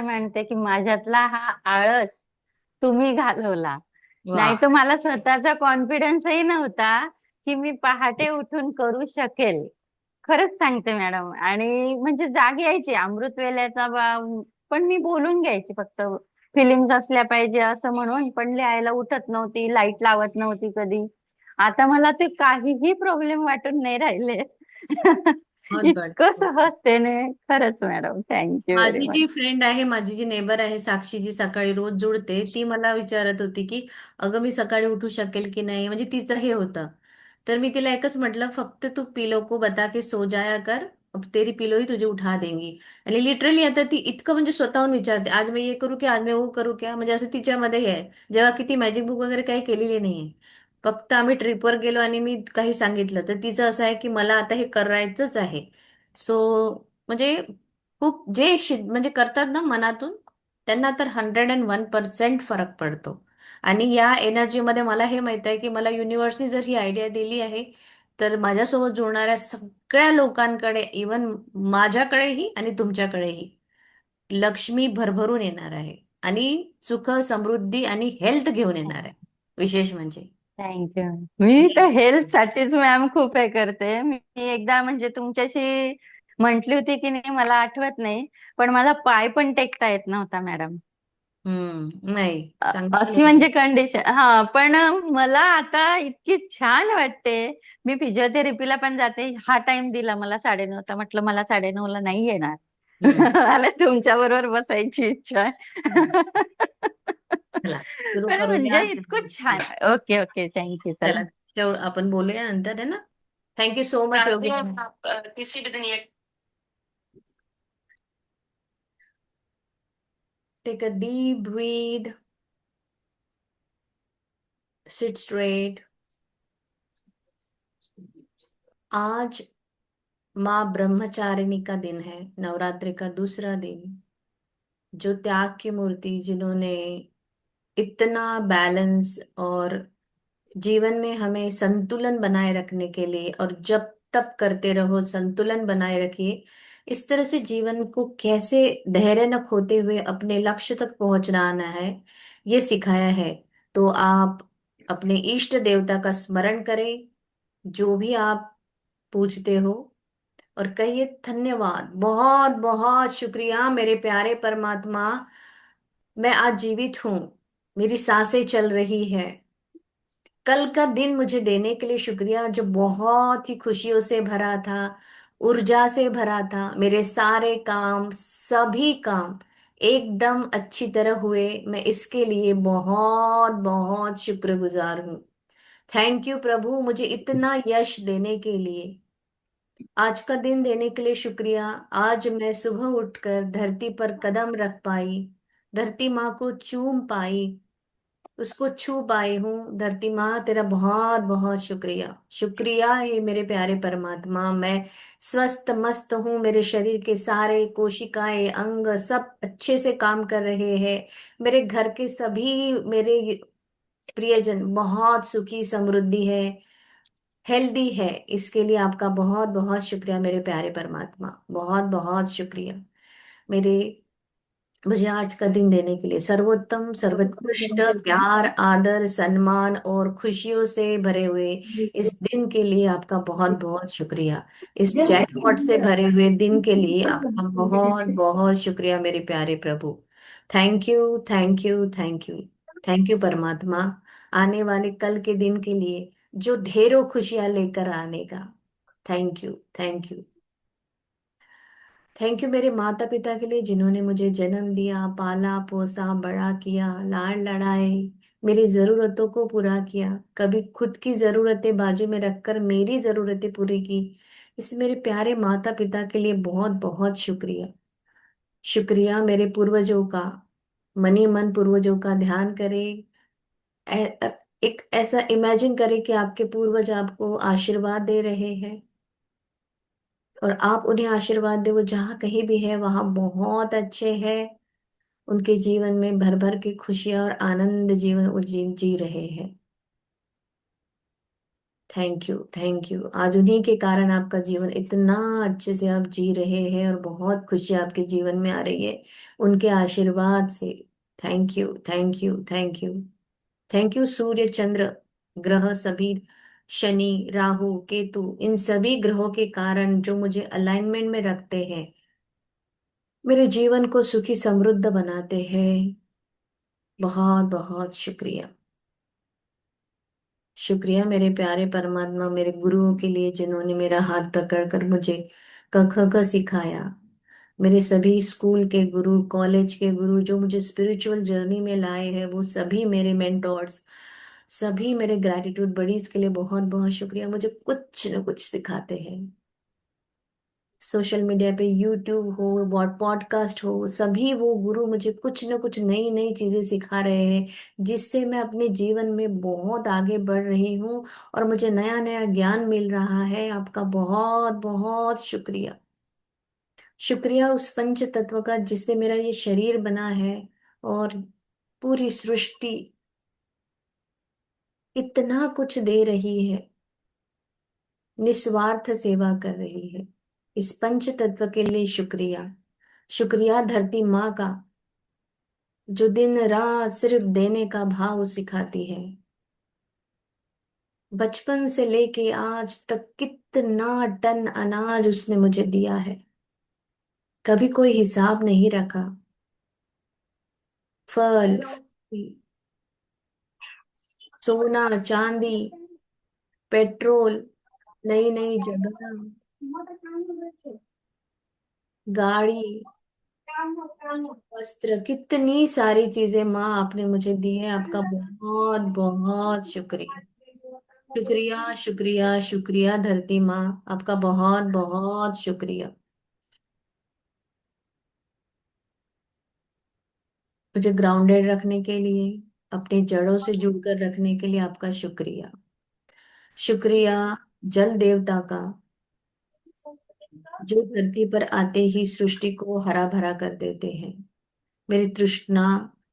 म्हणते की माझ्यातला हा आळस तुम्ही घालवला. वा. नाही तर मला स्वतःचा कॉन्फिडन्सही नव्हता की मी पहाटे उठून करू शकेल. खरंच सांगते मॅडम. आणि म्हणजे जाग यायची अमृत वेल्याचा पण मी बोलून घ्यायची फक्त फिलिंग्स असल्या पाहिजे असं म्हणून, पण लिहायला उठत नव्हती, लाईट लावत नव्हती कधी. आता मला ते काहीही प्रॉब्लेम वाटून नाही राहिले. बहुत इतकं बढिया. सहजतेने. खरंच मॅडम, थँक्यू व्हेरी माझी जी मच. फ्रेंड आहे, माझी जी नेबर आहे साक्षी, जी सकाळी रोज जुळते, ती मला विचारत होती की अगं मी सकाळी उठू शकेल की नाही, म्हणजे तिचं हे होतं. तर मी तिला एकच म्हटलं, फक्त तू पिलो को बता के सो जाया कर, अब तेरी पिलो ही तुझे उठा देंगी. आणि लिटरली आता ती इतकं म्हणजे स्वतःहून विचारते, आज मैं ये करू क्या, आज मैं वो करू क्या, म्हणजे असं तिच्यामध्ये हे आहे. जेव्हा की ती मॅजिक बुक वगैरे काही केलेली नाहीये. फक्त आम्ही ट्रिपवर गेलो आणि मी काही सांगितलं तर तिचं असं आहे की मला आता हे करायचंच आहे. सो म्हणजे खूप जे म्हणजे करतात ना मनातून, त्यांना तर 101% फरक पडतो. आणि या एनर्जीमध्ये मला हे माहित आहे की मला युनिव्हर्सने जर ही आयडिया दिली आहे, तर माझ्यासोबत जुळणाऱ्या सगळ्या लोकांकडे, इवन माझ्याकडेही आणि तुमच्याकडेही, लक्ष्मी भरभरून येणार आहे. आणि सुख, समृद्धी आणि हेल्थ घेऊन येणार आहे. विशेष म्हणजे थँक्यू. मी तर येस. हेल्थ साठीच मॅम खूप हे करते. मी एकदा म्हणजे तुमच्याशी म्हंटली होती की नाही मला आठवत नाही, पण मला पाय पण टेकता येत नव्हता मॅडम. नाही अशी सांगितलं. म्हणजे कंडिशन. हा, पण मला आता इतकी छान वाटते. मी फिजिओथेरपीला पण जाते. हा टाइम दिला मला 9:30चा, म्हटलं मला 9:30ला नाही येणार. हम्म. मला तुमच्या बरोबर बसायची इच्छा आहे. चला सुरू पण करूया. म्हणजे इतकं छान. ओके ओके, थँक्यू चला. चला आपण बोलूया नंतर, है ना. Thank you so much Yogita. किसी भी दिन ये take a deep breath, sit straight. आज माँ ब्रह्मचारिणी का दिन है, नवरात्रि का दूसरा दिन। जो त्याग की मूर्ति, जिन्होंने इतना बैलेंस और जीवन में हमें संतुलन बनाए रखने के लिए, और जब तब करते रहो, संतुलन बनाए रखिए। इस तरह से जीवन को कैसे धैर्य न खोते हुए अपने लक्ष्य तक पहुंचना है, ये सिखाया है। तो आप अपने इष्ट देवता का स्मरण करें, जो भी आप पूछते हो, और कहिए धन्यवाद, बहुत बहुत शुक्रिया मेरे प्यारे परमात्मा, मैं आज जीवित हूँ, मेरी सांसें चल रही है। कल का दिन मुझे देने के लिए शुक्रिया, जो बहुत ही खुशियों से भरा था, ऊर्जा से भरा था। मेरे सारे काम, सभी काम एकदम अच्छी तरह हुए। मैं इसके लिए बहुत बहुत शुक्रगुजार हूँ। थैंक यू प्रभु, मुझे इतना यश देने के लिए, आज का दिन देने के लिए शुक्रिया। आज मैं सुबह उठकर धरती पर कदम रख पाई, धरती माँ को चूम पाई, उसको छू पाई हूँ। धरती माँ तेरा बहुत बहुत शुक्रिया, शुक्रिया है मेरे प्यारे परमात्मा। मैं स्वस्थ मस्त हूँ, मेरे शरीर के सारे कोशिकाएं, अंग सब अच्छे से काम कर रहे हैं। मेरे घर के सभी मेरे प्रियजन बहुत सुखी समृद्धि है, हेल्दी है। इसके लिए आपका बहुत बहुत शुक्रिया मेरे प्यारे परमात्मा, बहुत बहुत शुक्रिया। मेरे मुझे आज का दिन देने के लिए सर्वोत्तम, सर्वोत्कृष्ट प्यार, आदर, सम्मान और खुशियों से भरे हुए इस दिन के लिए आपका बहुत बहुत शुक्रिया। इस जैकपॉट से भरे हुए दिन के लिए आपका बहुत बहुत शुक्रिया मेरे प्यारे प्रभु। Thank you, thank you, thank you, thank you Paramatma. आने वाले कल के दिन के लिए जो ढेरों खुशियां लेकर आने का, thank you, thank you. Thank you मेरे माता पिता के लिए, जिन्होंने मुझे जन्म दिया, पाला पोसा, बड़ा किया, लाड लड़ाए, मेरी जरूरतों को पूरा किया, कभी खुद की जरूरतें बाजू में रखकर मेरी जरूरतें पूरी की। इस मेरे प्यारे माता पिता के लिए बहुत बहुत शुक्रिया। शुक्रिया मेरे पूर्वजों का। मनी मन पूर्वजों का ध्यान करें। एक ऐसा इमेजिन करें कि आपके पूर्वज आपको आशीर्वाद दे रहे हैं, और आप उन्हें आशीर्वाद दे, वो जहाँ कहीं भी है वहां बहुत अच्छे हैं, उनके जीवन में भर भर के खुशियां और आनंद जीवन वो जी रहे हैं। Thank you, thank you. आज उन्हीं के कारण आपका जीवन इतना अच्छे से आप जी रहे हैं और बहुत खुशी आपके जीवन में आ रही है, उनके आशीर्वाद से। Thank you, thank you, thank you. Thank you Surya Chandra ग्रह सभी, शनि राहु केतु, इन सभी ग्रहों के कारण जो मुझे अलाइनमेंट में रखते हैं, मेरे जीवन को सुखी समृद्ध बनाते हैं। बहुत बहुत शुक्रिया। शुक्रिया मेरे प्यारे परमात्मा, मेरे गुरुओं के लिए जिन्होंने मेरा हाथ पकड़कर मुझे क ख ग सिखाया। मेरे सभी स्कूल के गुरु, कॉलेज के गुरु जो मुझे स्पिरिचुअल जर्नी में लाए हैं, वो सभी मेरे मेंटोर्स, सभी मेरे ग्रैटिट्यूड बडीज के लिए बहुत बहुत शुक्रिया। मुझे कुछ न कुछ सिखाते हैं। सोशल मीडिया पे, यूट्यूब हो, पॉडकास्ट हो, सभी वो गुरु मुझे कुछ न कुछ नई नई चीजें सिखा रहे हैं, जिससे मैं अपने जीवन में बहुत आगे बढ़ रही हूँ और मुझे नया नया ज्ञान मिल रहा है। आपका बहुत बहुत शुक्रिया। शुक्रिया उस पंच तत्व का जिससे मेरा ये शरीर बना है, और पूरी सृष्टि इतना कुछ दे रही है, निस्वार्थ सेवा कर रही है। इस पंच तत्व के लिए शुक्रिया। शुक्रिया धरती माँ का, जो दिन रात सिर्फ देने का भाव सिखाती है। बचपन से लेके आज तक कितना टन अनाज उसने मुझे दिया है, कभी कोई हिसाब नहीं रखा। फल, सोना चांदी, पेट्रोल, नई नई जगह, गाड़ी, वस्त्र, कितनी सारी चीजें माँ आपने मुझे दी है। आपका बहुत बहुत शुक्रिया। शुक्रिया, शुक्रिया, शुक्रिया धरती माँ, आपका बहुत बहुत शुक्रिया। मुझे ग्राउंडेड रखने के लिए, अपनी जड़ों से जुड़कर रखने के लिए आपका शुक्रिया। शुक्रिया जल देवता का, जो धरती पर आते ही सृष्टि को हरा भरा कर देते हैं, मेरी तृष्णा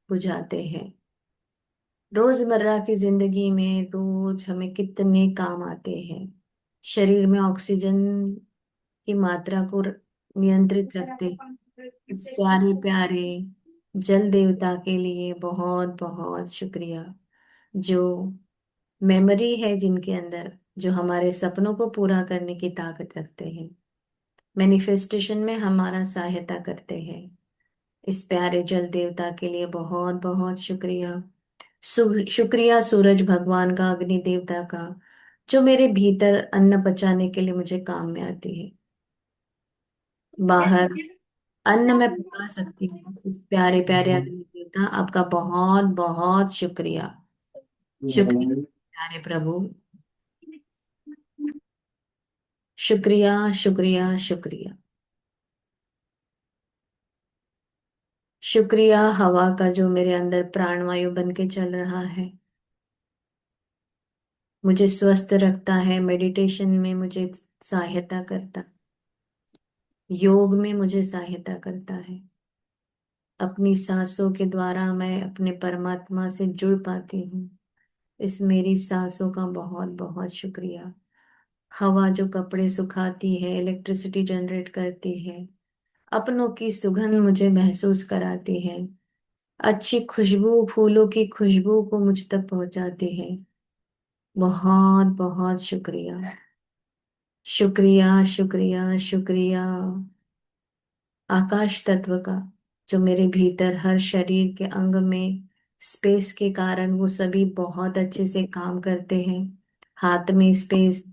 बुझाते हैं। रोजमर्रा की जिंदगी में रोज हमें कितने काम आते हैं। शरीर में ऑक्सीजन की मात्रा को नियंत्रित रखते इस प्यारे प्यारे जल देवता के लिए बहुत बहुत शुक्रिया। जो मेमोरी है जिनके अंदर, जो हमारे सपनों को पूरा करने की ताकत रखते हैं, मैनिफेस्टेशन में हमारा सहायता करते हैं, इस प्यारे जल देवता के लिए बहुत बहुत शुक्रिया। शुक्रिया सूरज भगवान का, अग्नि देवता का, जो मेरे भीतर अन्न पचाने के लिए मुझे काम में आती है। बाहर अन्न में पका सकती हूँ, इस प्यारे प्यारे अग्नि देवता आपका बहुत बहुत शुक्रिया। शुक्रिया प्यारे प्रभु। शुक्रिया, शुक्रिया, शुक्रिया। शुक्रिया हवा का, जो मेरे अंदर प्राणवायु बन के चल रहा है, मुझे स्वस्थ रखता है, मेडिटेशन में मुझे सहायता करता, योग में मुझे सहायता करता है। अपनी सांसों के द्वारा मैं अपने परमात्मा से जुड़ पाती हूँ। इस मेरी सांसों का बहुत बहुत शुक्रिया। हवा जो कपड़े सुखाती है, इलेक्ट्रिसिटी जनरेट करती है, अपनों की सुगंध मुझे महसूस कराती है, अच्छी खुशबू, फूलों की खुशबू को मुझ तक पहुंचाती है। बहुत बहुत शुक्रिया। शुक्रिया, शुक्रिया, शुक्रिया आकाश तत्व का, जो मेरे भीतर हर शरीर के अंग में स्पेस के कारण वो सभी बहुत अच्छे से काम करते हैं। हाथ में स्पेस,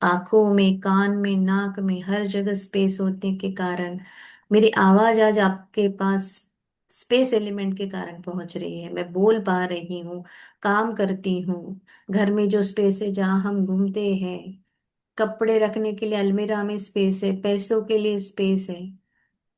आंखों में, कान में, नाक में, हर जगह स्पेस होने के कारण मेरी आवाज आज आपके पास स्पेस एलिमेंट के कारण पहुंच रही है। मैं बोल पा रही हूँ, काम करती हूँ। घर में जो स्पेस है जहाँ हम घूमते हैं, कपड़े रखने के लिए अलमीरा में स्पेस है, पैसों के लिए स्पेस है,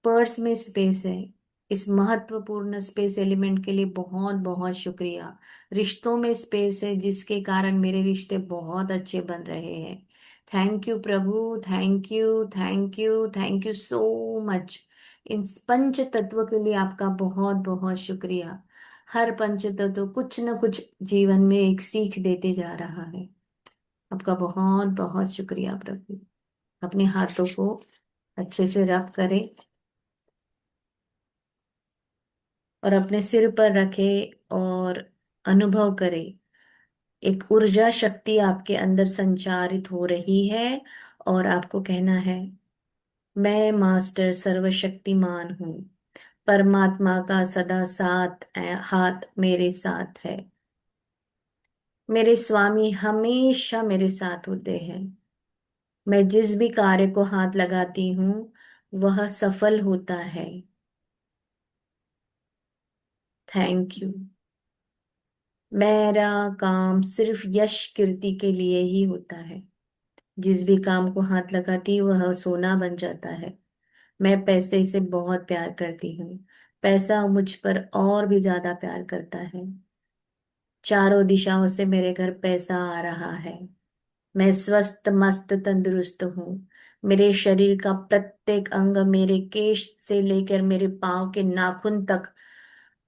पर्स में स्पेस है। इस महत्वपूर्ण स्पेस एलिमेंट के लिए बहुत बहुत शुक्रिया। रिश्तों में स्पेस है, जिसके कारण मेरे रिश्ते बहुत अच्छे बन रहे हैं। Thank you Prabhu, thank you, thank you, thank you so much. इन पंच तत्व के लिए आपका बहुत बहुत शुक्रिया। हर पंच तत्व कुछ न कुछ जीवन में एक सीख देते जा रहा है। आपका बहुत बहुत शुक्रिया प्रभु। अपने हाथों को अच्छे से रब करें और अपने सिर पर रखे और अनुभव करें, एक ऊर्जा शक्ति आपके अंदर संचारित हो रही है। और आपको कहना है, मैं मास्टर सर्वशक्तिमान हूँ, परमात्मा का सदा हाथ मेरे साथ है। मेरे स्वामी हमेशा मेरे साथ होते हैं। मैं जिस भी कार्य को हाथ लगाती हूँ वह सफल होता है। Thank you. मेरा काम सिर्फ यश कीर्ति के लिए ही होता है। जिस भी काम को हाथ लगाती वह सोना बन जाता है। मैं पैसे से बहुत प्यार करती हूँ। पैसा मुझ पर और भी ज्यादा प्यार करता है। चारों दिशाओं से मेरे घर पैसा आ रहा है। मैं स्वस्थ मस्त तंदुरुस्त हूँ। मेरे शरीर का प्रत्येक अंग, मेरे केश से लेकर मेरे पांव के नाखून तक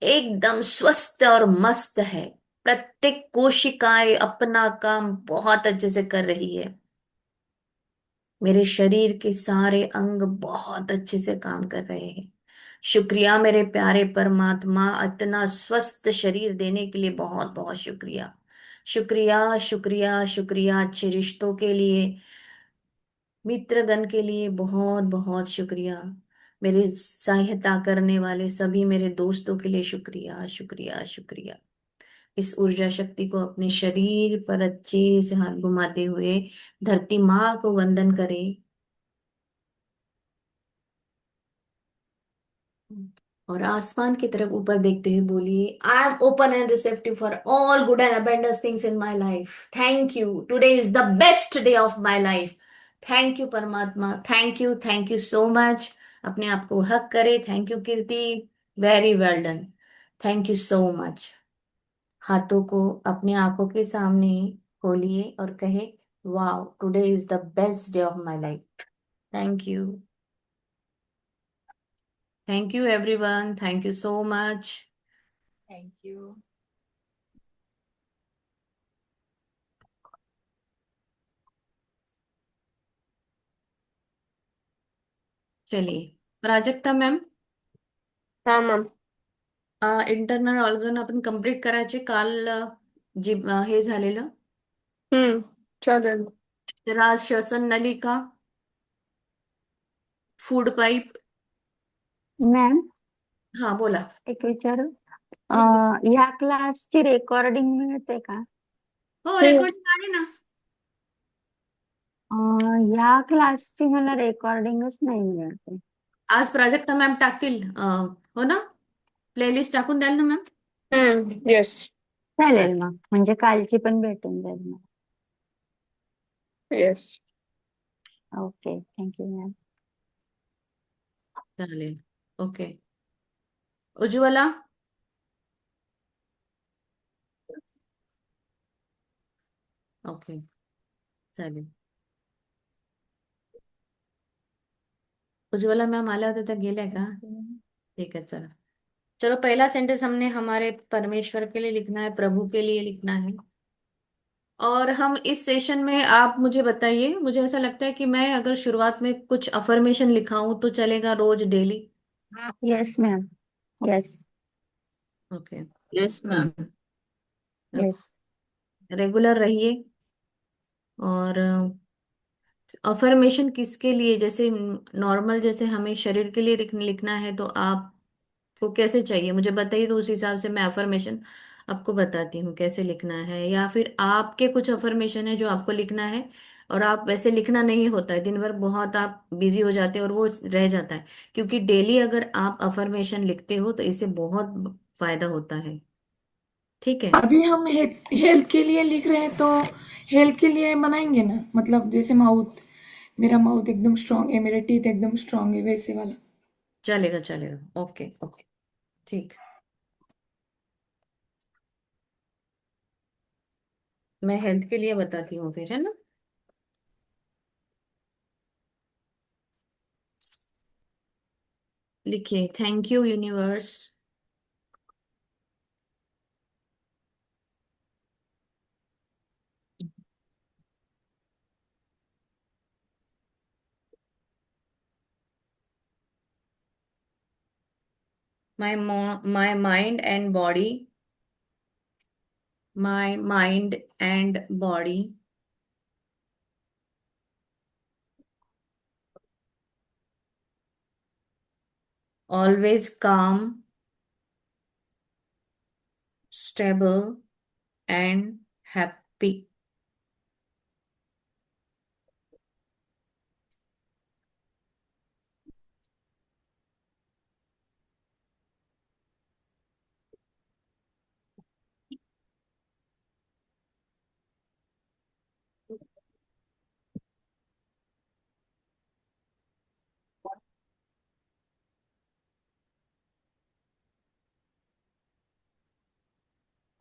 एकदम स्वस्थ और मस्त है। प्रत्येक कोशिकाएं अपना काम बहुत अच्छे से कर रही है। मेरे शरीर के सारे अंग बहुत अच्छे से काम कर रहे हैं। शुक्रिया मेरे प्यारे परमात्मा, इतना स्वस्थ शरीर देने के लिए बहुत बहुत शुक्रिया। शुक्रिया शुक्रिया शुक्रिया, अच्छे रिश्तों के लिए, मित्रगण के लिए बहुत बहुत शुक्रिया। मेरी सहायता करने वाले सभी मेरे दोस्तों के लिए शुक्रिया शुक्रिया शुक्रिया। इस ऊर्जा शक्ति को अपने शरीर पर अच्छे से हाथ घुमाते हुए धरती माँ को वंदन करें और आसमान की तरफ ऊपर देखते हुए बोलिए, I am open and receptive for all good and abundance things in my life. Thank you, today is the best day of my life. Thank you परमात्मा, थैंक यू सो मच। अपने आप को हक करे, thank you Kirti, very well done, thank you so much. हाथों को अपने आंखों के सामने खोलिए और कहे, wow today is the best day of my life. Thank you, thank you everyone, thank you so much. Thank you. चलिए, प्राजक्ता मैम, हाँ मैम। इंटरनल ऑर्गन आपण कंप्लीट करायचे काल, जे हे झालेलं, चालेल। त्याला श्वसन नलिका, फूड पाईप. मॅम, हा बोला. एक विचारू. ह्या क्लासची रेकॉर्डिंग मिळते का? हो, हो. रेकॉर्ड आहे ना. ह्या क्लासची मला रेकॉर्डिंगच नाही मिळते. आज प्राजक्ता मॅम टाकतील, हो ना, प्लेलिस्ट टाकून द्याल ना मॅम. येस. चालेल मग, म्हणजे कालची पण भेटून जाईल मला. येस. Okay, thank you ma'am. चालेल, ओके. उज्ज्वला. ओके, चालेल. उज्ज्वला मैम आल्या होत्या, त्या गेल्या का? ठीक है, चलो. चलो, पहला सेंटेंस हमने हमारे परमेश्वर के लिए लिखना है, प्रभु के लिए लिखना है। और हम इस सेशन में, आप मुझे बताइए, मुझे ऐसा लगता है कि मैं अगर शुरुआत में कुछ अफर्मेशन लिखाऊं तो चलेगा, रोज daily? Yes ma'am. Yes. Okay, yes ma'am. Yes. Regular रहिए। और अफर्मेशन किसके लिए, जैसे नॉर्मल, जैसे हमें शरीर के लिए लिखना है, तो आपको कैसे चाहिए मुझे बताइए, तो उस हिसाब से मैं अफर्मेशन आपको बताती हूँ कैसे लिखना है। या फिर आपके कुछ अफर्मेशन है जो आपको लिखना है, और आप वैसे लिखना नहीं होता है, दिन भर बहुत आप बिजी हो जाते हैं और वो रह जाता है। क्योंकि डेली अगर आप अफर्मेशन लिखते हो तो इससे बहुत फायदा होता है। ठीक है। अभी हम हेल्थ के लिए लिख रहे हैं तो हेल्थ के लिए बनाएंगे ना, मतलब जैसे माउथ, मेरा माउथ एकदम स्ट्रांग है, मेरे टीथ एकदम स्ट्रांग है, वैसे वाला। चलेगा चलेगा, ओके ओके, ठीक। मैं हेल्थ के लिए बताती हूँ फिर, है ना। लिखिए, thank you universe, my mind and body, my mind and body always calm, stable, and happy.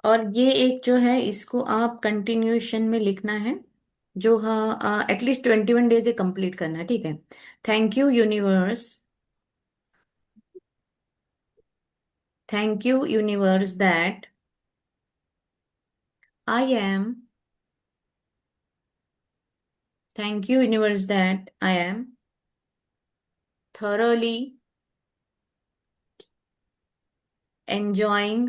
और ये एक जो है इसको आप कंटिन्यूएशन में लिखना है, जो हाँ एटलीस्ट 21 डेज ये कंप्लीट करना है, ठीक है। Thank you universe, thank you universe that I am, thank you universe that I am thoroughly enjoying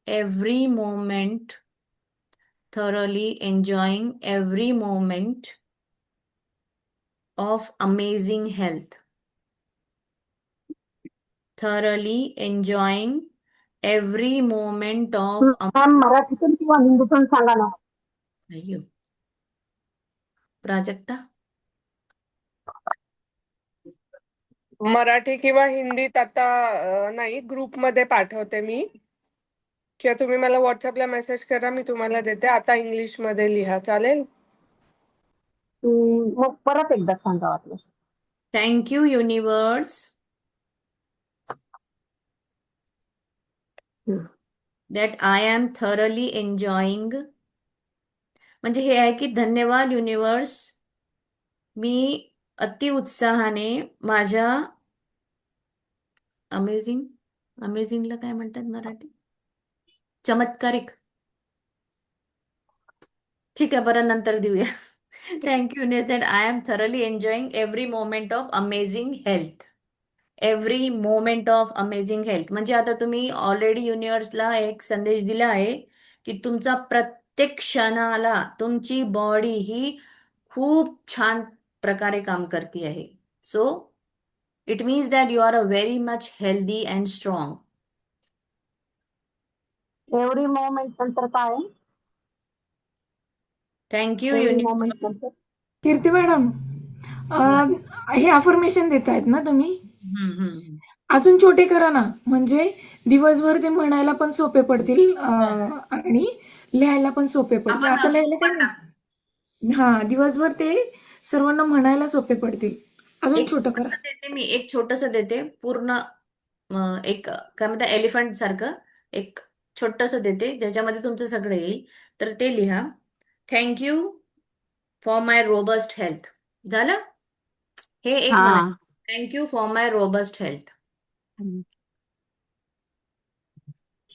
every moment, thoroughly enjoying every moment of amazing health, thoroughly enjoying every moment of ma'am मराठीतून किंवा हिंदीतून सांगा ना. अय्यो. प्राजक्ता, मराठी किंवा हिंदीत आता नाही, ग्रुपमध्ये पाठवते मी, किंवा तुम्ही मला व्हॉट्सअपला मेसेज करा, मी तुम्हाला देते. आता इंग्लिश मध्ये लिहा, चालेल? मग परत एकदा सांगा वाटलं. thank you universe that I am thoroughly enjoying, म्हणजे हे आहे की धन्यवाद युनिवर्स, मी अति उत्साहाने माझ्या अमेझिंग, अमेझिंगला काय म्हणतात मराठी, चमत्कारिक, ठीक आहे बरं नंतर देऊया. Thank you universe that I am thoroughly enjoying every moment of amazing health, every moment of amazing health. म्हणजे आता तुम्ही ऑलरेडी युनिवर्सला एक संदेश दिला आहे की तुमचा प्रत्येक क्षणाला तुमची बॉडी ही खूप छान प्रकारे काम करते आहे. So it means that you are a very much healthy and strong. Every moment नंतर काय? Thank you every universe. Moment नंतर कीर्ती मॅडम, हे अफर्मेशन देतायत ना तुम्ही? अजून छोटे करा ना, म्हणजे दिवसभर ते म्हणायला पण सोपे पडतील आणि लिहायला पण सोपे पडतील. आता लिहायला काय नाही. हा, दिवसभर ते सर्वांना म्हणायला सोपे पडतील. अजून छोटं करा. देते मी, एक छोटस देते, पूर्ण एक काय म्हणतात एलिफंट सारखं एक छोटस देते ज्याच्यामध्ये तुमचं सगळं येईल. तर ते लिहा. Thank you for my robust health. झालं? हे एक म्हणा. हा. Thank you for my robust health.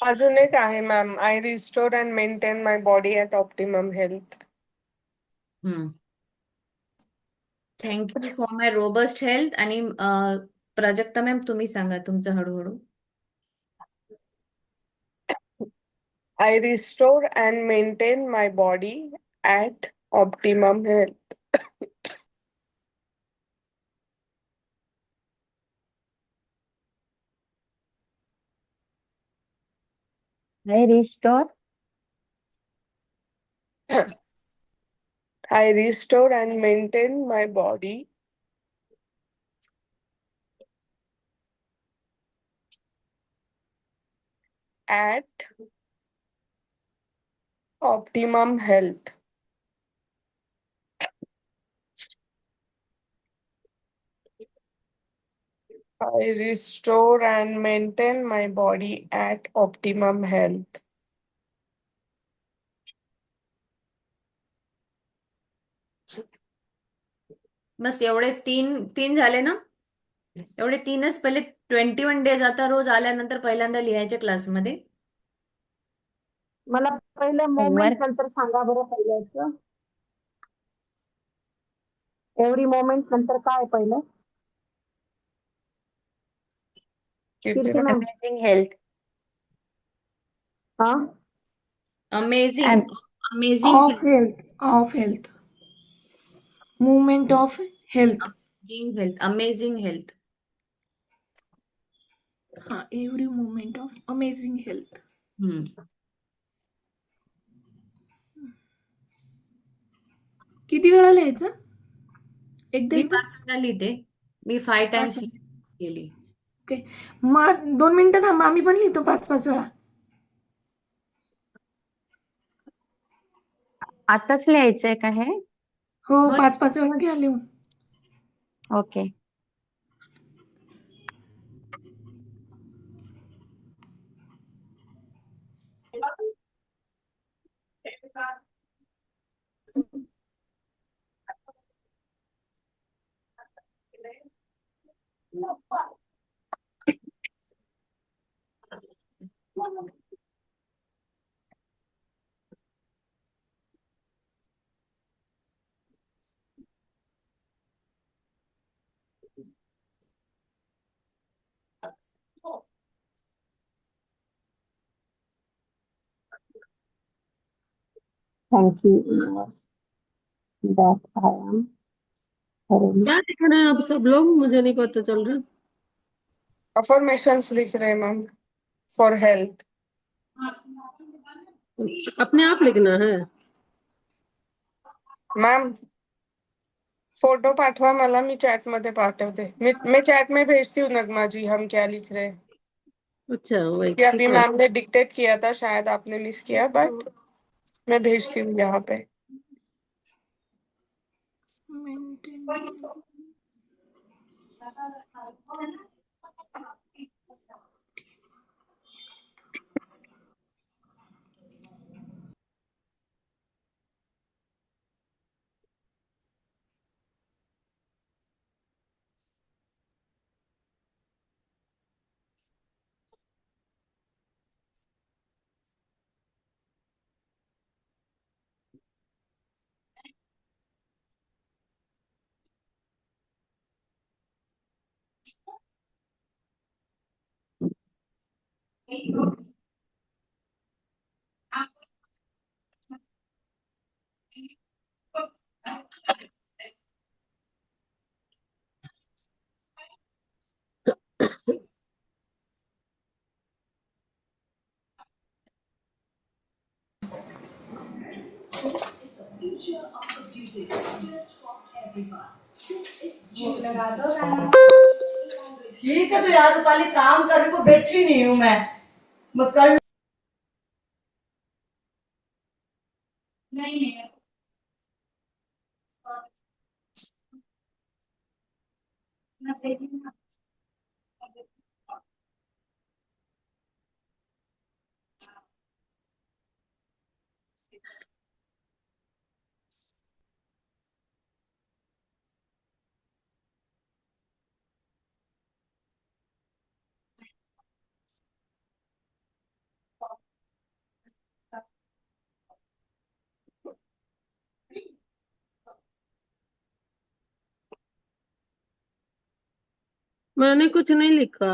अजून एक आहे ma'am, I restore and maintain my body at optimum health. Thank you for my robust health. आणि प्राजक्ता मॅम तुम्ही सांगा तुमचं हळूहळू. I restore and maintain my body at optimum health. I restore I restore and maintain my body at optimum health. I restore and maintain my body at optimum health. बस एवढे तीन तीन झाले ना? एवढे तीनच पहिले 21 डेज आता रोज आल्यानंतर पहिल्यांदा लिहायचे क्लासमध्ये. मला पहिले मोमेंट नंतर सांगा बरं पहिल्याचं. एव्हरी मोमेंट नंतर काय पहिलं? Kirti Kirti ma'am ma'am amazing health. हा amazing amazing of health, of health, movement of health. Health amazing health. हा, every movement of amazing health. किती वेळा लिहायचं? एकदा मी एकदा 5 वेळा लिहिते. मी 5 पाच टाइम्स वेळा. लिहिली. ओके, मग 2 मिनिटं थांबा, आम्ही पण लिहितो 5-5 वेळा. आताच लिहायचंय का हे? हो, हो. 5-5 वेळा घ्या लिहून. Okay. Thank you universe that I am thoroughly क्या लिख रहे हैं आप सब लोग? मुझे नहीं पता चल रहा। अफर्मेशंस लिख रहे हैं मैम फॉर हेल्थ. अपने आप लिखना है? मॅम फोटो पाठवा मला, मी चैट मध्ये पाठवते. मैं चैट में भेजती हूँ नगमा जी हम क्या लिख रहे हैं. अच्छा वही ये ठीक अभी है। मैम ने डिक्टेट किया था, शायद आपने मिस किया, बट मैं भेजती हूँ यहाँ पे. मेंटेन. ठीक है तो यार रूपाली काम करने को बैठी नहीं हूँ मैं कर मैंने कुछ नहीं लिखा।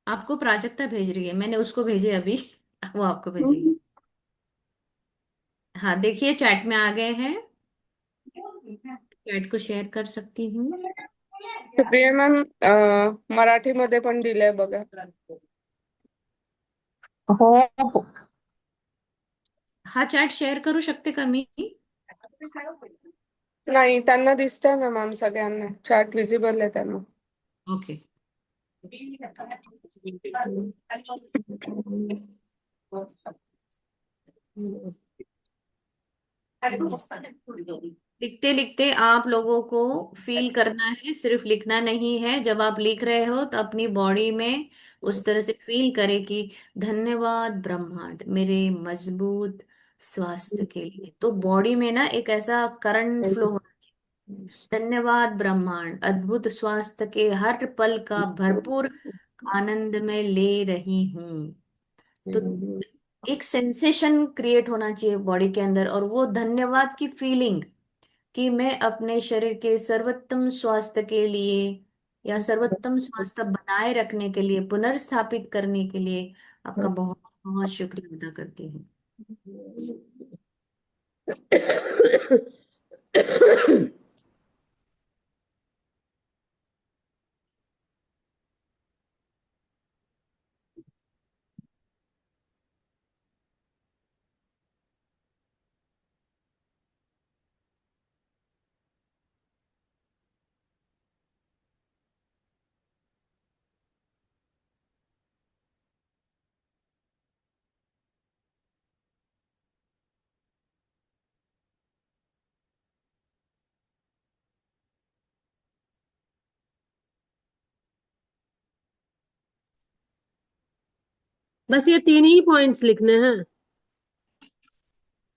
आपको प्राजक्ता भेज रही है, मैंने उसको भेजे अभी। वो आपको भेजेगी। हाँ देखिए, चैट में आ गए हैं। चैट को शेयर कर सकती हूँ। सुप्रिया मॅम मराठीमध्ये पण दिलंय बघा. हो हो हा चॅट शेअर करू शकते का मी? नाही, त्यांना दिसतंय ना मॅम, सगळ्यांना चॅट विजिबल आहे त्यांना. ओके. लिखते लिखते आप लोगों को फील करना है, सिर्फ लिखना नहीं है। जब आप लिख रहे हो तो अपनी बॉडी में उस तरह से फील करें कि धन्यवाद ब्रह्मांड मेरे मजबूत स्वास्थ्य के लिए। तो बॉडी में ना एक ऐसा करंट फ्लो होना चाहिए। धन्यवाद ब्रह्मांड, अद्भुत स्वास्थ्य के हर पल का भरपूर आनंद में ले रही हूँ। तो एक सेंसेशन क्रिएट होना चाहिए बॉडी के अंदर, और वो धन्यवाद की फीलिंग कि मैं अपने शरीर के सर्वोत्तम स्वास्थ्य के लिए या सर्वोत्तम स्वास्थ्य बनाए रखने के लिए, पुनर्स्थापित करने के लिए आपका बहुत बहुत शुक्रिया अदा करती हूँ। बस ये 3 ही पॉइंट्स लिखने हैं।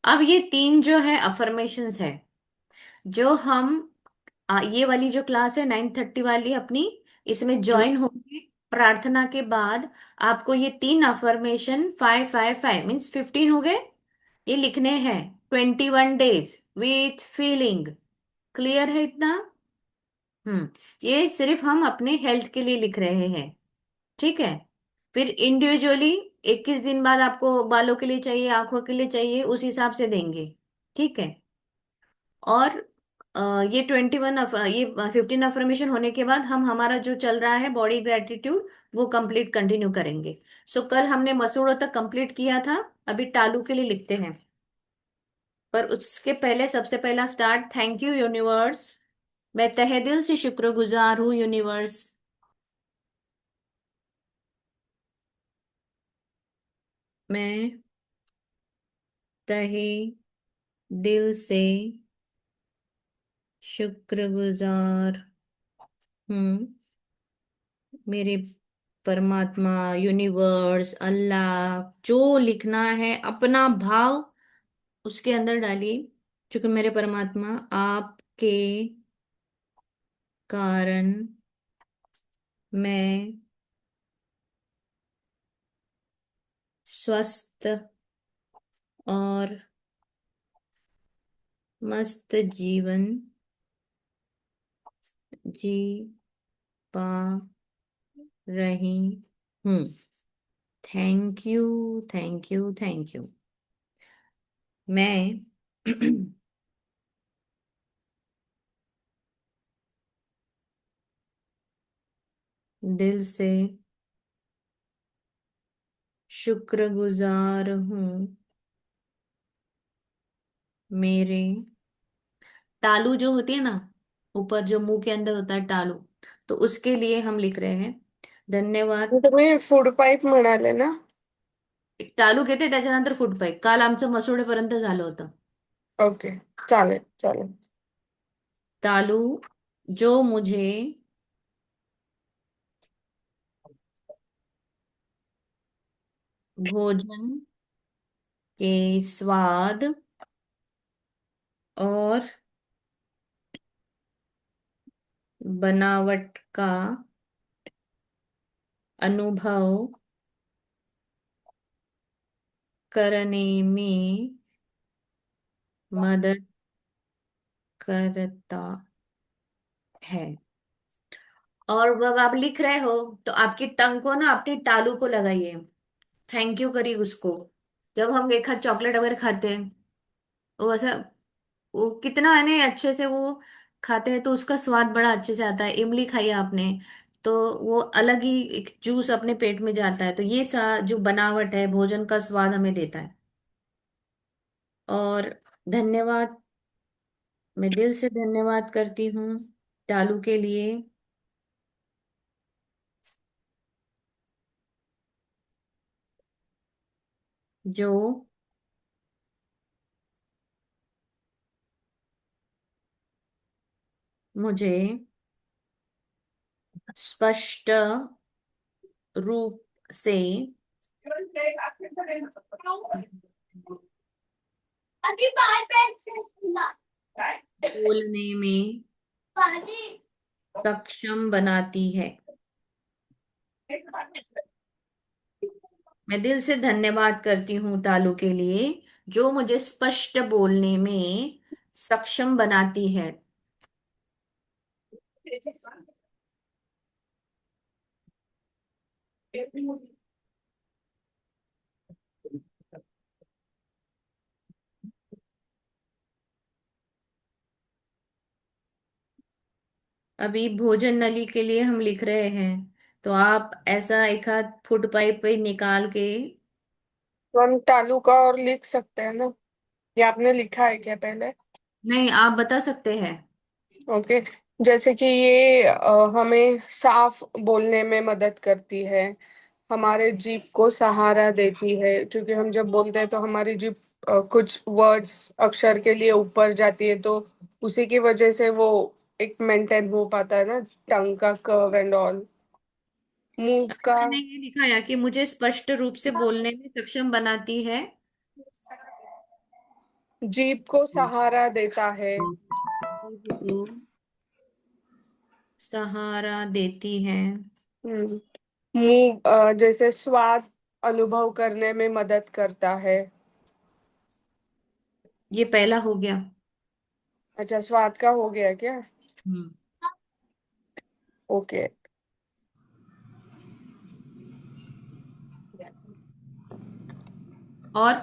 अब ये 3 जो है अफर्मेशंस है, जो हम ये वाली जो क्लास है 9:30 वाली अपनी, इसमें ज्वाइन होंगे। प्रार्थना के बाद आपको ये 3 अफर्मेशन 5 5 5 मीन्स 15 हो गए, ये लिखने हैं 21 days विथ फीलिंग। क्लियर है इतना? ये सिर्फ हम अपने हेल्थ के लिए लिख रहे हैं, ठीक है। फिर इंडिविजुअली 21 दिन बाद आपको बालों के लिए चाहिए, आंखों के लिए चाहिए, उस हिसाब से देंगे, ठीक है। और ये 15 अफर्मेशन होने के बाद हम हमारा जो चल रहा है बॉडी ग्रेटिट्यूड वो कंप्लीट कंटिन्यू करेंगे। सो कल हमने मसूड़ों तक कंप्लीट किया था, अभी टालू के लिए लिखते हैं। पर उसके पहले सबसे पहला स्टार्ट, थैंक यू यूनिवर्स। मैं तहे दिल से शुक्रगुजार हूँ यूनिवर्स। मैं तहे दिल से शुक्रगुजार हूँ मेरे परमात्मा, यूनिवर्स, अल्लाह, जो लिखना है अपना भाव उसके अंदर डालिए। क्योंकि मेरे परमात्मा, आपके कारण मैं स्वस्थ और मस्त जीवन जी पा रही हूँ। Thank you, thank you, thank you. मैं दिल से शुक्रगुजार हूँ मेरे तालू जो होती है ना, ऊपर जो मुंह के अंदर होता है तालू, तो उसके लिए हम लिख रहे हैं धन्यवाद। तुम्ही फूड पाईप म्हणाले ना? एक टालू घेते, त्याच्यानंतर फूड पाईप. काल आमचं मसोडेपर्यंत झालं होतं. ओके, चालेल चालेल. तालू जो मुझे भोजन के स्वाद और बनावट का अनुभव करने में मदद करता है। और जब आप लिख रहे हो तो आपकी टंग को ना अपनी टालू को लगाइए, थैंक यू करिए उसको। जब हम एक हाथ चॉकलेट वगैरह खाते हैं, वो ऐसा, वो कितना है ना अच्छे से वो खाते हैं तो उसका स्वाद बड़ा अच्छे से आता है। इमली खाई आपने तो वो अलग ही एक जूस अपने पेट में जाता है। तो ये सा जो बनावट है भोजन का स्वाद हमें देता है। और धन्यवाद, मैं दिल से धन्यवाद करती हूँ टालू के लिए, जो मुझे स्पष्ट रूप से बोलने में सक्षम बनाती है। मैं दिल से धन्यवाद करती हूँ तालू के लिए, जो मुझे स्पष्ट बोलने में सक्षम बनाती है। अभी भोजन नली के लिए हम लिख रहे हैं, तो आप ऐसा एक आध फुट पाइप पे निकाल के। तो हम तालु का और लिख सकते हैं ना? ये आपने लिखा है क्या पहले? नहीं, आप बता सकते हैं। ओके। जैसे कि ये हमें साफ बोलने में मदद करती है, हमारे जीभ को सहारा देती है, क्योंकि हम जब बोलते हैं तो हमारी जीभ कुछ वर्ड्स अक्षर के लिए ऊपर जाती है, तो उसी की वजह से वो एक मेंटेन हो पाता है ना, टंग का कर्व एंड ऑल। मुंह का मैंने ये लिखाया कि मुझे स्पष्ट रूप से बोलने में सक्षम बनाती है। जीभ को सहारा देता है। जीभ को सहारा देती है। हम्म। मुंह जैसे स्वाद अनुभव करने में मदद करता है। ये पहला हो गया। अच्छा, स्वाद का हो गया क्या? हम्म। ओके। और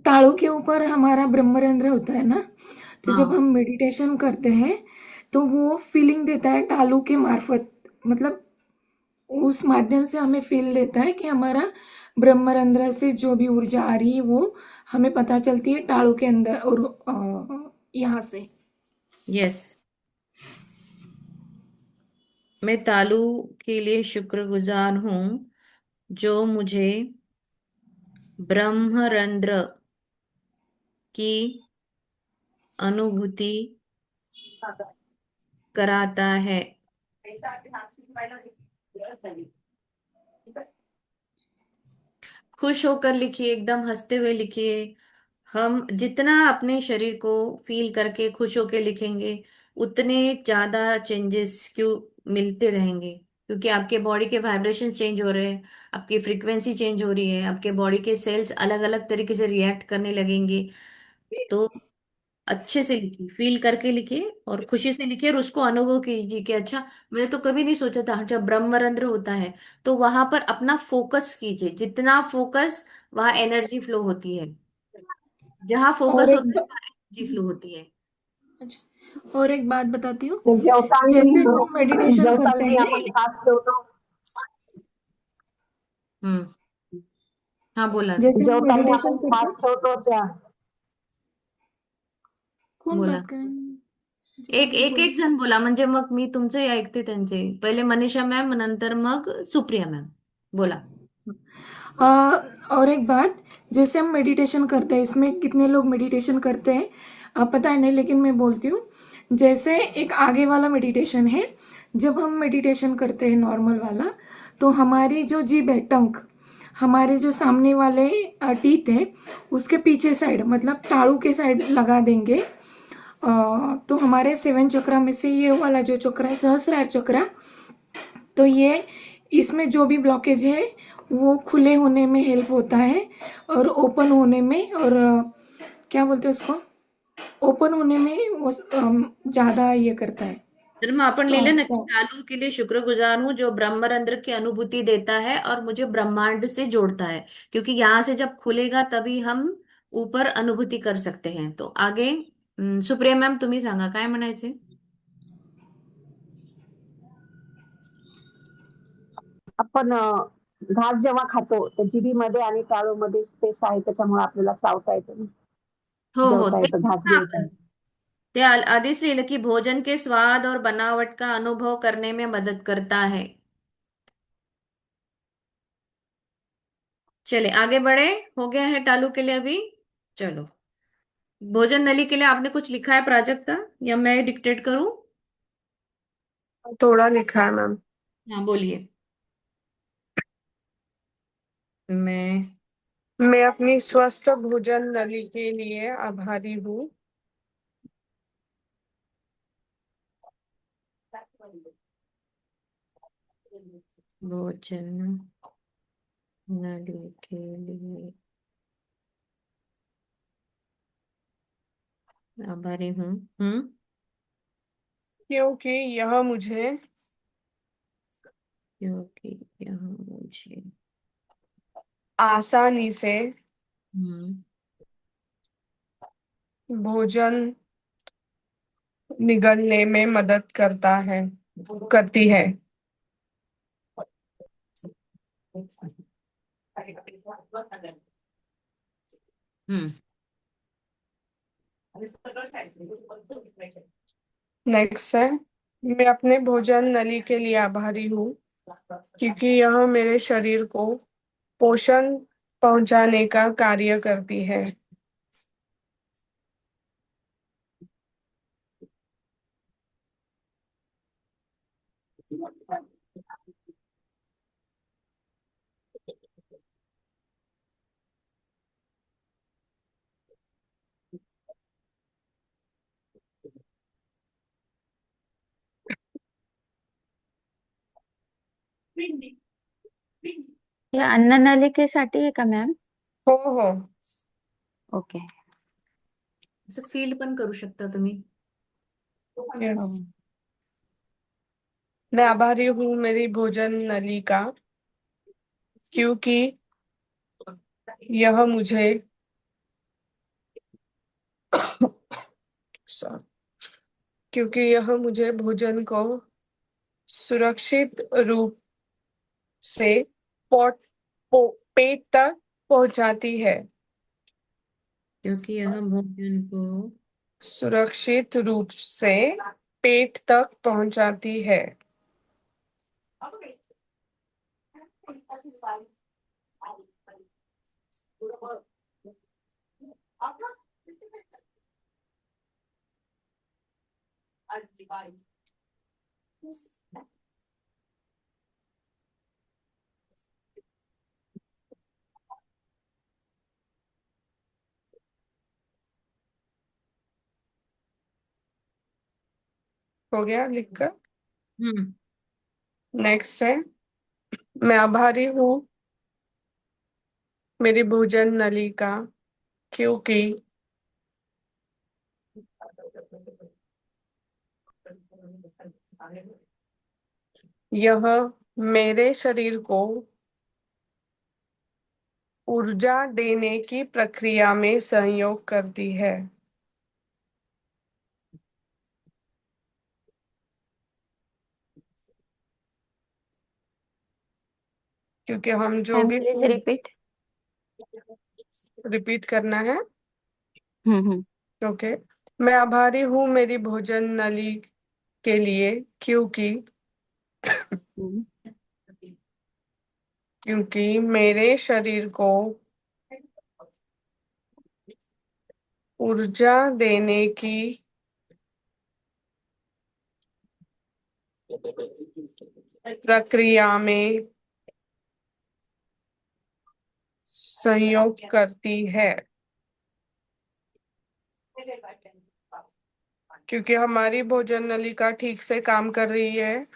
तालू के ऊपर हमारा ब्रह्मरंध्र होता है ना, तो जब हाँ, हम मेडिटेशन करते हैं तो वो फीलिंग देता है तालू के मार्फत, मतलब उस माध्यम से हमें फील देता है कि हमारा ब्रह्मरंध्र से जो भी ऊर्जा आ रही है वो हमें पता चलती है तालू के अंदर और यहाँ से। यस। मैं तालू के लिए शुक्रगुजार हूँ, जो मुझे ब्रह्मरंध्र की अनुभूति कराता है। खुश होकर लिखिए, एकदम हंसते हुए लिखिए। हम जितना अपने शरीर को फील करके खुश होकर लिखेंगे, उतने ज्यादा चेंजेस क्यों मिलते रहेंगे, क्योंकि आपके बॉडी के वाइब्रेशन चेंज हो रहे हैं, आपकी फ्रीक्वेंसी चेंज हो रही है, आपके बॉडी के सेल्स अलग अलग तरीके से रिएक्ट करने लगेंगे। तो अच्छे से लिखिए, फील करके लिखिए और खुशी से लिखिए, और उसको अनुभव कीजिए कि अच्छा, मैंने तो कभी नहीं सोचा था जब ब्रह्मरंध्र होता है, तो वहां पर अपना फोकस कीजिए। जितना फोकस, वहां एनर्जी फ्लो होती है। जहां और फोकस एक होता है, ब- वहां एनर्जी फ्लो होती है। अच्छा, और एक बात बताती हूँ। जेवताना जैसे हम मेडिटेशन करते जेवताना हैं, आपण श्वास ठेवतो. हम्म। हाँ, बोला। जैसे हम जेवताना मेडिटेशन आपण करते श्वास हैं, ठेवतो त्या कौन बोला। बात करें? अच्छा, एक ठीक, एक बोलो. एक जण बोला, म्हणजे मग मी तुमचंही ऐकते त्यांचे. पहिले मनीषा मॅम, नंतर मग सुप्रिया मॅम. बोला. अ, और एक बात, जैसे हम मेडिटेशन करते हैं, इसमें कितने लोग मेडिटेशन करते हैं पता है नहीं, लेकिन मैं बोलती हूँ। जैसे एक आगे वाला मेडिटेशन है, जब हम मेडिटेशन करते हैं नॉर्मल वाला, तो हमारी जो जीभ है, टंग, हमारे जो सामने वाले टीथ है, उसके पीछे साइड, मतलब ताड़ू के साइड लगा देंगे। तो हमारे 7 चक्रा में से ये वाला जो चक्र है, सहस्रार चक्रा, तो ये, इसमें जो भी ब्लॉकेज है वो खुले होने में हेल्प होता है, और ओपन होने में, और क्या बोलते हैं उसको, ओपन होने में वो ज़्यादा ये करता है। तर मग आपण लिहिलं ना कि तो तालु के लिए शुक्रगुजार हूँ, जो ब्रह्मरंध्र की अनुभूति देता है और मुझे ब्रह्मांड से जोड़ता है, क्योंकि यहाँ से जब खुलेगा तभी हम ऊपर अनुभूति कर सकते हैं. तो आगे सुप्रिया मॅम, तुम्ही सांगा काय म्हणायचे. आपण घास जेव्हा खातो तर जिभीमध्ये आणि टाळूमध्ये स्पेस आहे, त्याच्यामुळे आपल्याला चावता येतं ना, हो हो, जेवता ते येतं, घास लिहिलं गिळता आपण. येतं. ते आधीच लिहिलं की भोजन के स्वाद और बनावट का अनुभव करने में मदद करता है. चले आगे बढ़े. हो गया है टालू के लिए अभी. चलो, भोजन नली के लिए आपने कुछ लिखा है प्राजक्ता, या मैं डिक्टेट करूं. थोड़ा लिखा है मैम। हाँ, बोलिए. मैं मैं अपनी स्वस्थ भोजन नली के लिए आभारी हूँ। भोजन नली के लिए आभारी हूँ. क्योंकि यह मुझे क्योंकि यह मुझे आसानी से हम्म भोजन निगलने में मदद करती है। हम्म नेक्स्ट है, मैं अपने भोजन नली के लिए आभारी हूँ क्योंकि यह मेरे शरीर को पोषण पहुंचाने का कार्य करती है। हे अन्ननलिकेसाठी आहे का मॅम? हो हो। ओके. असं फील पण करू शकता तुम्ही. Yes. हो. मैं आभारी हूँ मेरी भोजन नली का क्योंकि यह मुझे sorry, क्योंकि यह मुझे भोजन को सुरक्षित रूप से पोट पेट तक पहुंचाती है। क्योंकि यह भोजन को सुरक्षित रूप से पेट तक पहुंचाती है। हो गया लिखकर? हम्म नेक्स्ट है, मैं आभारी हूँ मेरी भोजन नली का क्योंकि यह मेरे शरीर को ऊर्जा देने की प्रक्रिया में सहयोग करती है। क्योंकि हम जो मॅम भी प्लीज फूड रिपीट. रिपीट करना है। हम्म. ओके, मैं आभारी हूँ मेरी भोजन नली के लिए हम्म. क्योंकि मेरे शरीर को ऊर्जा देने की प्रक्रिया में सहयोग करती है। क्योंकि हमारी भोजन नलिका ठीक से काम कर रही है,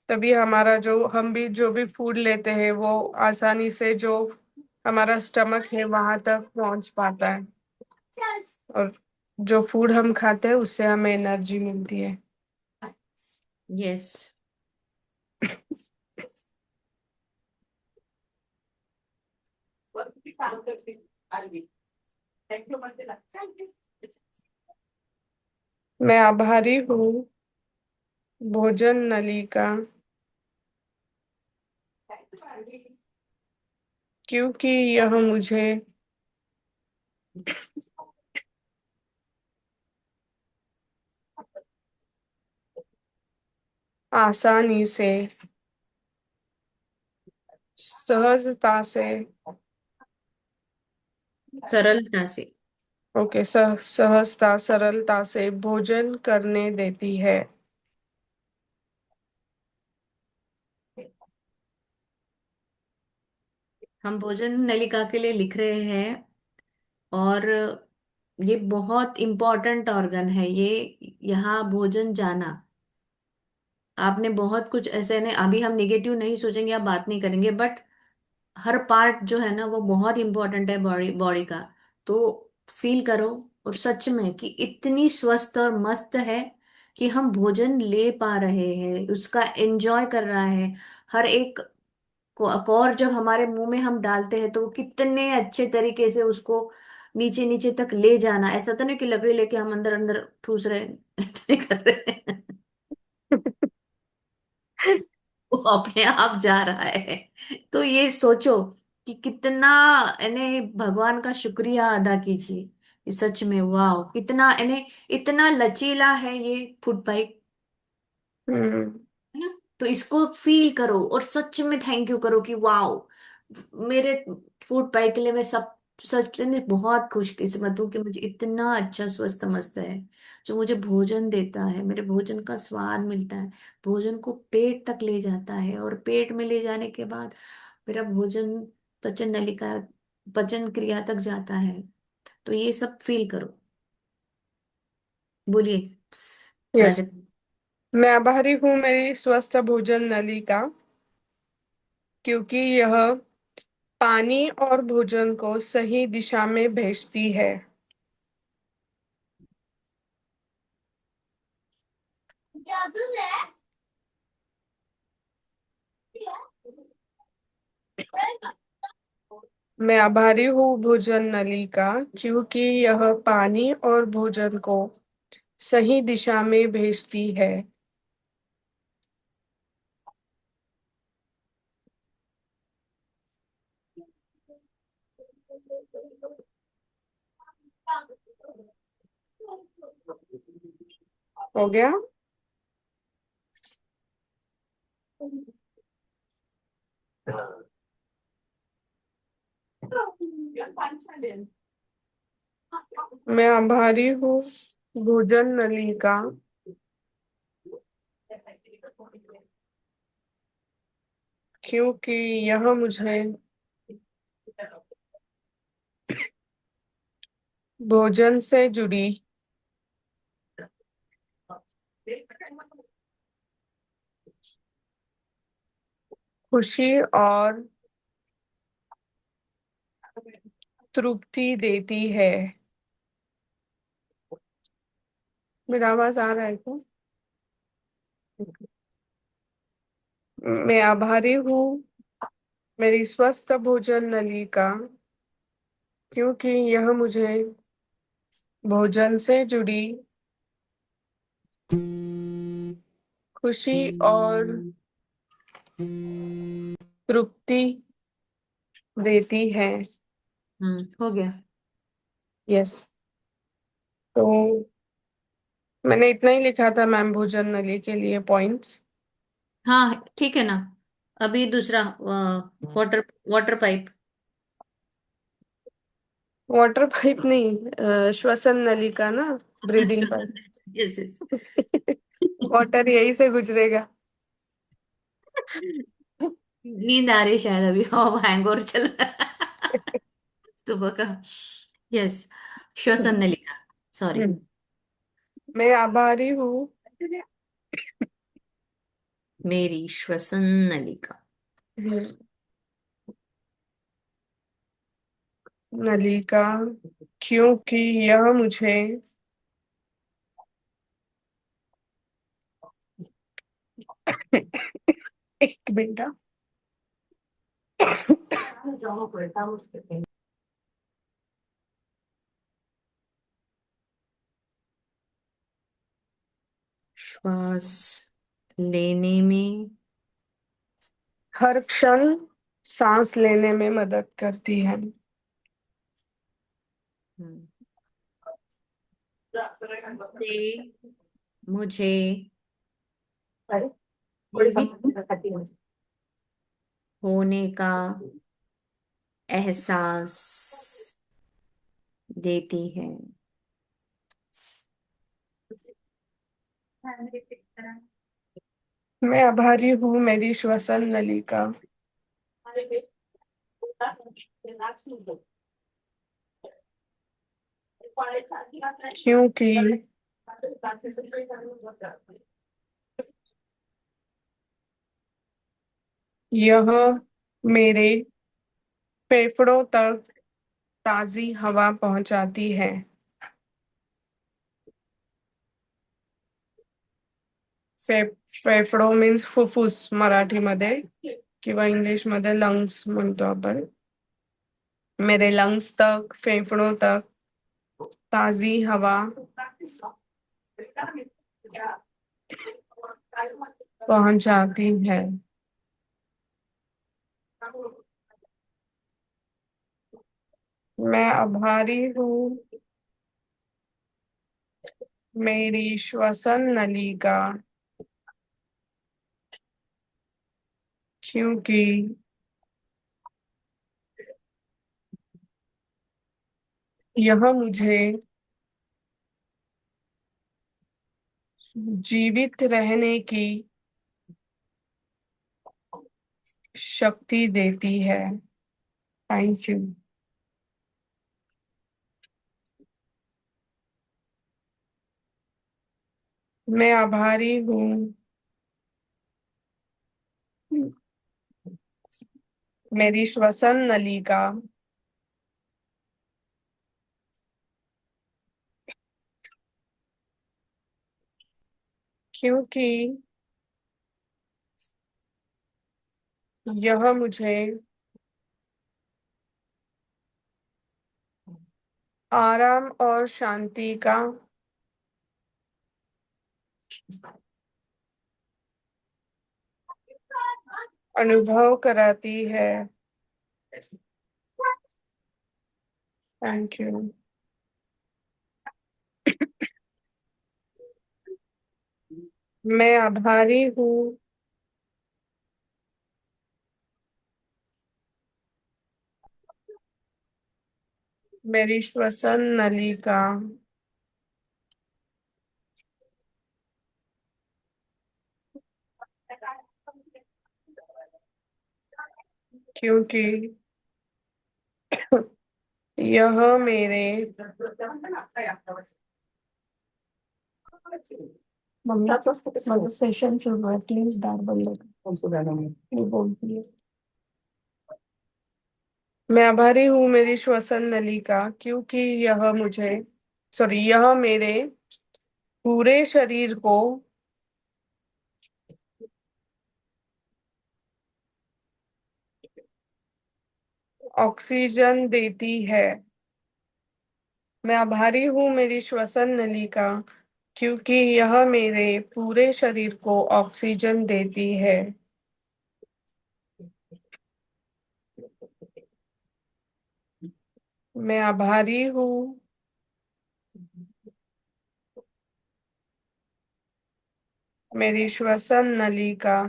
तभी हमारा हम भी जो भी फूड लेते हैं वो आसानी से जो हमारा स्टमक है वहां तक पहुंच पाता है, और जो फूड हम खाते हैं उससे हमें एनर्जी मिलती है। यस मैं आभारी हूँ भोजन नली का क्योंकि यह मुझे आसानी से सहजता से सरलता से ओके सहजता सरलता से भोजन करने देती है। हम भोजन नलिका के लिए लिख रहे हैं, और ये बहुत इम्पोर्टेंट ऑर्गन है ये। यहाँ भोजन जाना, आपने बहुत कुछ ऐसे ने, अभी हम निगेटिव नहीं सोचेंगे या बात नहीं करेंगे, बट हर पार्ट जो है ना वो बहुत इंपॉर्टेंट है बॉडी बॉडी का। तो फील करो, और सच में कि इतनी स्वस्थ और मस्त है कि हम भोजन ले पा रहे हैं, उसका एंजॉय कर रहा है हर एक को। और जब हमारे मुंह में हम डालते हैं तो वो कितने अच्छे तरीके से उसको नीचे नीचे तक ले जाना, ऐसा तो नहीं कि लकड़ी लेके हम अंदर अंदर ठूस रहे हैं नहीं कर रहे हैं। वो अपने आप जा रहा है। तो ये सोचो कि कितना, यानी भगवान का शुक्रिया अदा कीजिए कि सच में वाह कितना, यानी इतना लचीला है ये फूड पाइप, हम्म। है ना। तो इसको फील करो और सच में थैंक यू करो कि वाह, मेरे फूड पाइप के लिए मैं सब सच में बहुत खुशकिस्मत हूँ कि मुझे इतना अच्छा स्वस्थ मस्त है जो मुझे भोजन देता है, मेरे भोजन का स्वाद मिलता है, भोजन को पेट तक ले जाता है और पेट में ले जाने के बाद मेरा भोजन पचन नलिका, पचन क्रिया तक जाता है। तो ये सब फील करो। बोलिए यस। प्राजक्त। मैं आभारी हूँ मेरी स्वस्थ भोजन नली का, क्योंकि यह पानी और भोजन को सही दिशा में भेजती है। मैं आभारी हूँ भोजन नली का, क्योंकि यह पानी और भोजन को सही दिशा में भेजती है। हो गया। मैं आभारी हूँ भोजन नली का, क्योंकि यह मुझे भोजन से जुड़ी खुशी और तृप्ति देती है। मेरा आवाज आ रहा है क्या? मैं आभारी हूँ मेरी स्वस्थ भोजन नली का, क्योंकि यह मुझे भोजन से जुड़ी खुशी और तृप्ति देती है। हो गया। यस। तो मैंने इतना ही लिखा था मैम भोजन नली के लिए पॉइंट्स। हाँ ठीक है ना। अभी दूसरा water, water pipe. Water pipe नहीं, श्वसन नलिका ना, ब्रीदिंग श्वसन। पाइप। Yes yes. वाटर यही से गुजरेगा। नींद आ रही शायद अभी, हैंगओवर चल रहा है सुबह का। यस, श्वसन नलिका, सॉरी। हम्म। मैं आभारी हूँ मेरी श्वसन नलिका। नलिका, क्योंकि यह मुझे एक मिनट। श्वास लेने में, हर क्षण सांस लेने में मदद करती है। हम्म, से मुझे जीवित होने का एहसास देती है। मैं आभारी हूँ मेरी श्वसन नलिका, क्योंकि यह मेरे फेफड़ों तक ताजी हवा पहुंचाती है। फे फेफडो मीन्स फुफ्फुस मराठीमध्ये, किंवा इंग्लिशमध्ये लंग्स म्हणतो आपण. मेरे लंग्स तक, फेफड़ों तक ताजी हवा पहुंच जाती है. मैं आभारी हूँ मेरी श्वसन नली का, क्योंकि यह मुझे जीवित रहने की शक्ति देती है. Thank you. मैं आभारी हूँ मेरी श्वसन नली का, क्योंकि यह मुझे आराम और शांति का अनुभव कराती है. Thank you. मैं आभारी हूँ मेरी श्वसन नली का, क्योंकि यह मेरे मम्मी माझं सेशन सुरू आहे, प्लीज दार बंद कर. मी बोलती है. मैं आभारी हूँ मेरी श्वसन नली का, क्योंकि यह मेरे पूरे शरीर को ऑक्सीजन देती है. मैं आभारी हूँ मेरी श्वसन नली का, क्योंकि यह मेरे पूरे शरीर को ऑक्सीजन देती है. मैं आभारी हूँ मेरी श्वसन नली का,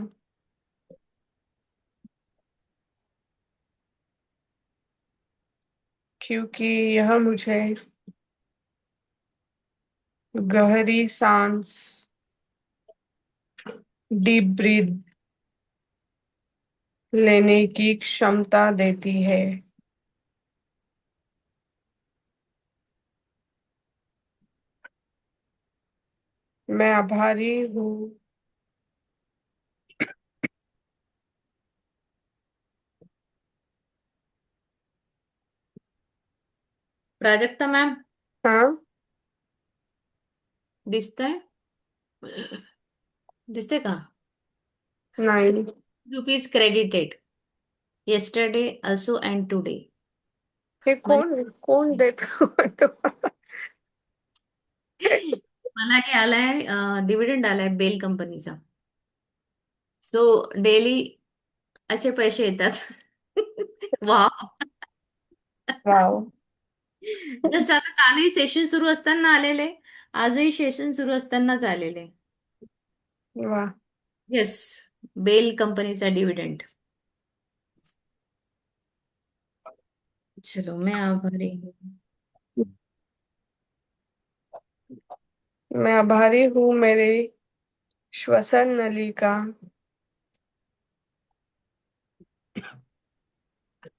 क्योंकि यह मुझे गहरी सांस, डीप ब्रीथ लेने की क्षमता देती है. मैं आभारी हूँ प्राजक्ता मॅम, हाँ. दिसतंय? दिसते का? नहीं. Rupees credited yesterday also and today. हे म्हणजे कोण कोण देत मला हे आलाय, डिव्हिडंड आलाय बेल कंपनीचा. सो डेली असे पैसे येतात. वा. वाव. जस्ट आता कालही सेशन सुरू असताना आलेले, आजही सेशन सुरू असतानाच आलेले. वाह. येस, बेल कंपनीचा डिव्हिडंड. चलो, मैं आभारी हूँ. मैं आभारी हूँ मेरे श्वसन नली का,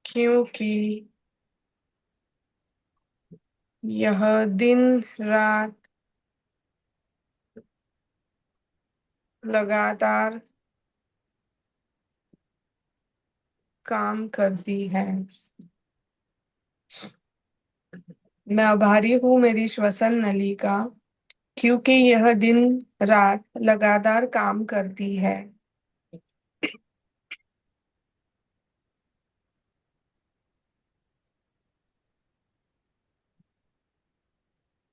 क्योंकि यह दिन रात लगातार काम करती है. मैं आभारी हूँ मेरी श्वसन नली का, क्योंकि यह दिन रात लगातार काम करती है।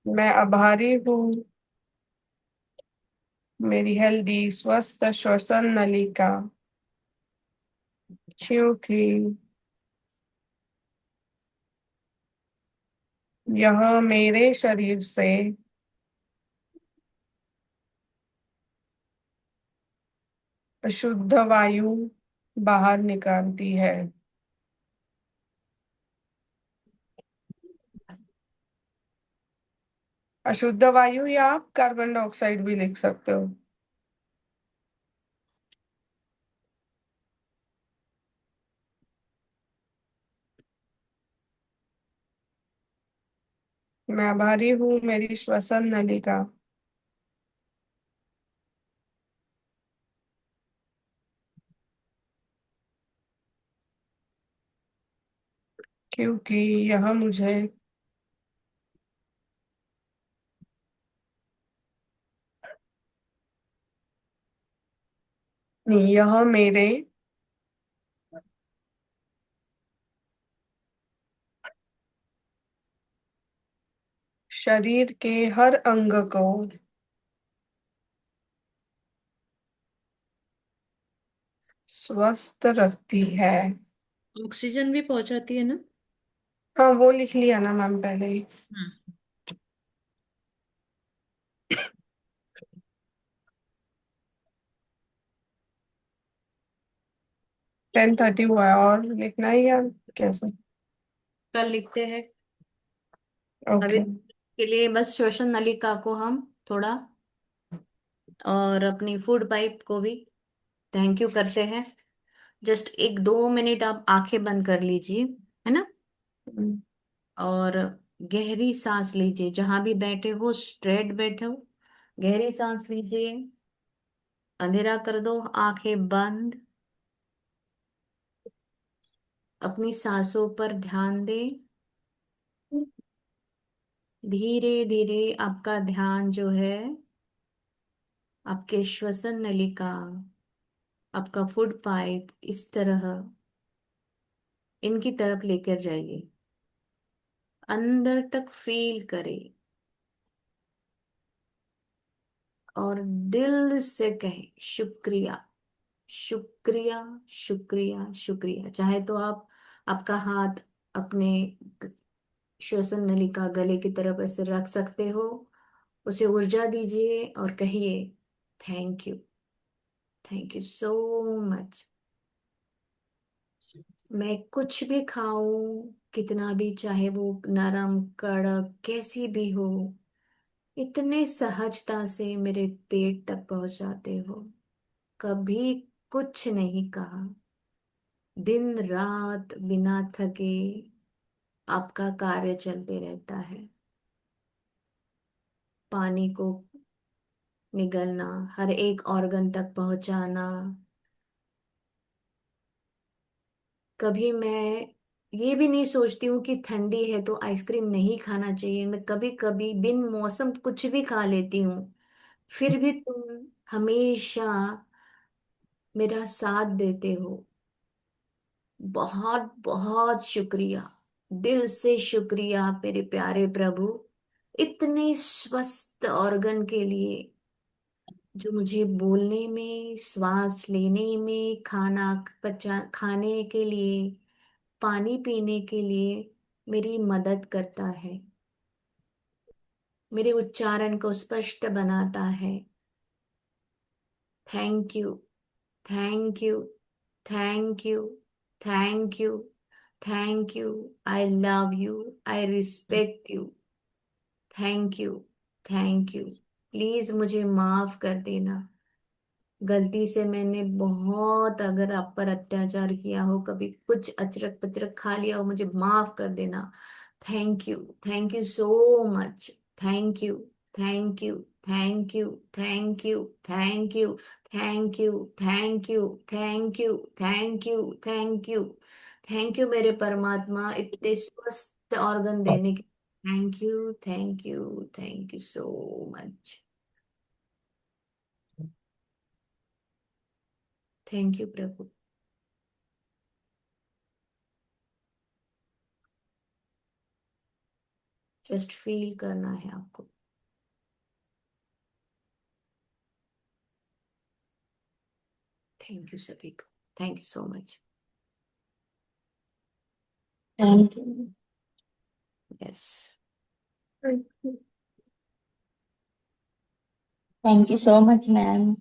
मैं आभारी हूँ मेरी हेल्दी स्वस्थ श्वसन नलिका, क्योंकि यह मेरे शरीर से अशुद्ध वायु बाहर निकालती है। अशुद्ध वायु या आप कार्बन डाइऑक्साइड भी लिख सकते हो। मैं आभारी हूँ मेरी श्वसन नलिका, क्योंकि यह मुझे नहीं, यह मेरे शरीर के हर अंग को स्वस्थ रखती है। ऑक्सीजन भी पहुंचाती है ना? हाँ, वो लिख लिया ना मैम पहले ही। हम्म। 10:30 हुआ है और लिखना ही या कैसे? कल लिखते हैं। अभी ओके। के लिए बस श्वसन नलिका को हम थोड़ा, और अपनी फूड पाइप को भी थैंक यू करते हैं। जस्ट 1-2 मिनट आप आंखें बंद कर लीजिए, है ना? और गहरी सांस लीजिए, जहां भी बैठे हो स्ट्रेट बैठे हो, गहरी सांस लीजिए। अंधेरा कर दो, आंखें बंद। अपनी सांसों पर ध्यान दें। धीरे धीरे आपका ध्यान जो है आपके श्वसन नलिका, आपका फूड पाइप, इस तरह इनकी तरफ लेकर जाइए। अंदर तक फील करें और दिल से कहें शुक्रिया, शुक्रिया, शुक्रिया, शुक्रिया। चाहे तो आप आपका हाथ अपने श्वसन नलिका गले की तरफ ऐसे रख सकते हो, उसे ऊर्जा दीजिए और कहिए thank you, thank you so much. मैं कुछ भी खाऊं, कितना भी, चाहे वो नरम कड़क कैसी भी हो, इतने सहजता से मेरे पेट तक पहुंचाते हो। कभी कुछ नहीं कहा। दिन रात बिना थके आपका कार्य चलते रहता है। पानी को निगलना, हर एक ऑर्गन तक पहुंचाना। कभी मैं ये भी नहीं सोचती हूँ कि ठंडी है तो आइसक्रीम नहीं खाना चाहिए। मैं कभी कभी बिन मौसम कुछ भी खा लेती हूँ, फिर भी तुम हमेशा मेरा साथ देते हो। बहुत बहुत शुक्रिया, दिल से शुक्रिया मेरे प्यारे प्रभु, इतने स्वस्थ ऑर्गन के लिए, जो मुझे बोलने में, श्वास लेने में, खाना खाने के लिए, पानी पीने के लिए मेरी मदद करता है, मेरे उच्चारण को स्पष्ट बनाता है। Thank you, thank you, thank you, thank you, thank you. I love you, I respect you. Thank you, thank you. Please मुझे माफ कर देना। गलती से मैंने बहुत अगर आप पर अत्याचार किया हो, कभी कुछ अचरक पचरक खा लिया हो, मुझे माफ कर देना। Thank you, thank you so much. Thank you, thank you, thank you, thank you, thank you, thank you, thank you, thank you, thank you, thank you, thank you मेरे परमात्मा, इतने स्वस्थ ऑर्गन देने के। Thank you, thank you, thank you so much. Thank you Prabhu. Just feel करना है आपको। Thank you सभी को, thank you so much. Thank you. Yes. Thank you so much ma'am.